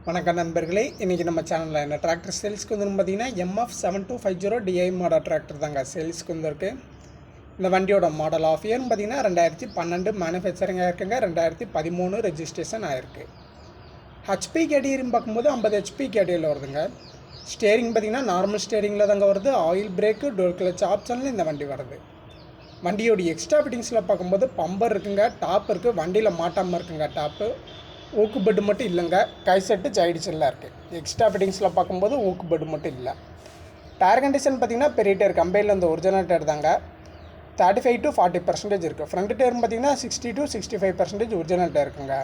வணக்கம் நண்பர்களே, இன்றைக்கி நம்ம சேனலில் என்ன டிராக்டர் சேல்ஸ்க்கு வந்து பார்த்தீங்கன்னா MF7250 DI மாடல் டிராக்டர் தாங்க சேல்ஸ்க்கு வந்துருக்கு. இந்த வண்டியோட மாடல் ஆஃப் இயர்னு பார்த்தீங்கன்னா 2012 மேனுஃபேக்சரிங் ஆகிருக்குங்க. 2013 ரெஜிஸ்ட்ரேஷன் ஆகிருக்கு. ஹெச்பி கேட்டகரின்னு பார்க்கும்போது 50 ஹெச்பி கேட்டகரியில் வருதுங்க. ஸ்டேரிங் பார்த்திங்கன்னா நார்மல் ஸ்டேரிங்கில் தாங்க வருது. ஆயில் பிரேக்கு, டோர் கிளச் ஆப்ஷனில் இந்த வண்டி வருது. வண்டியோடைய எக்ஸ்ட்ரா ஃபிட்டிங்ஸில் பார்க்கும்போது பம்பர் இருக்குங்க, டாப் இருக்குது, வண்டியில் மாட்டாமல் இருக்குங்க. டாப்பு ஊக்கு பெட்டு மட்டும் இல்லைங்க, கை செட்டு சைடிச்செல்லாம் இருக்குது. எக்ஸ்ட்ரா ஃபிட்டிங்ஸில் பார்க்கும்போது ஊக்கு பெட்டு மட்டும் இல்லை. டயர் கண்டிஷன் பார்த்திங்கன்னா பெரிய டயர் கம்பெனியில் இந்த ஒரிஜினல் டயர் தாங்க. 35 to 40% இருக்குது. ஃப்ரண்ட் டயர்னு பார்த்திங்கன்னா 60 to 65% ஒரிஜினல் டயர் இருக்குங்க.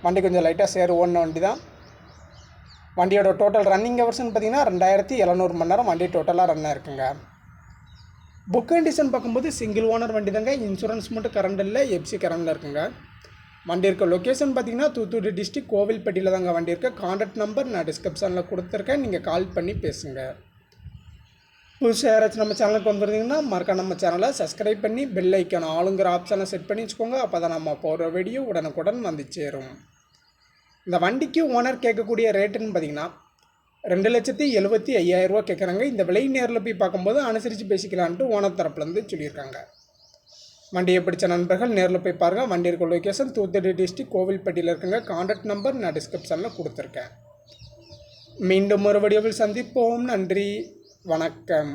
வண்டி கொஞ்சம் லைட்டாக சேர் ஓடின வண்டி தான். வண்டியோட டோட்டல் ரன்னிங் ஹவர்ஸ்னு பார்த்திங்கன்னா 2700 மணி நேரம் வண்டி டோட்டலாக ரன் ஆயிருக்குங்க. புக் கண்டிஷன் பார்க்கும்போது சிங்கிள் ஓனர் வண்டி தாங்க. இன்சூரன்ஸ் மட்டும் கரண்ட் இல்லை, எஃப்சி கரண்டில் இருக்குங்க. வண்டி இருக்க லொக்கேஷன் பார்த்தீங்கன்னா தூத்துக்குடி டிஸ்ட்ரிக்ட் கோவில்பட்டியில் தாங்க வண்டி இருக்க. கான்டாக்ட் நம்பர் நான் டிஸ்கிரிப்ஷனில் கொடுத்துருக்கேன், நீங்கள் கால் பண்ணி பேசுங்க. புதுசாக யாராச்சும் நம்ம சேனலுக்கு வந்துருந்தீங்கன்னா மறக்காம நம்ம சேனலை சப்ஸ்கிரைப் பண்ணி பெல் ஐக்கான ஆளுங்கிற ஆப்ஷனை செட் பண்ணி வச்சுக்கோங்க. அப்போ தான் நம்ம போகிற வீடியோ உடனுக்குடன் வந்து சேரும். இந்த வண்டிக்கு ஓனர் கேட்கக்கூடிய ரேட்டுன்னு பார்த்தீங்கன்னா 2,75,000 ரூபா கேட்குறாங்க. இந்த விலை நேரில் போய் பார்க்கும்போது அனுசரித்து பேசிக்கலான்ட்டு ஓனர் தரப்புலேருந்து சொல்லியிருக்காங்க. வண்டியை பிடிச்ச நண்பர்கள் நேரில் போய் பாருங்கள். வண்டி இருக்க லொக்கேஷன் தூத்துக்குடி டிஸ்ட்ரிக்ட் கோவில்பட்டியில் இருக்குங்க. கான்டாக்ட் நம்பர் நான் டிஸ்கிரிப்ஷனில் கொடுத்துருக்கேன். மீண்டும் ஒரு வீடியோவில் சந்திப்போம். நன்றி, வணக்கம்.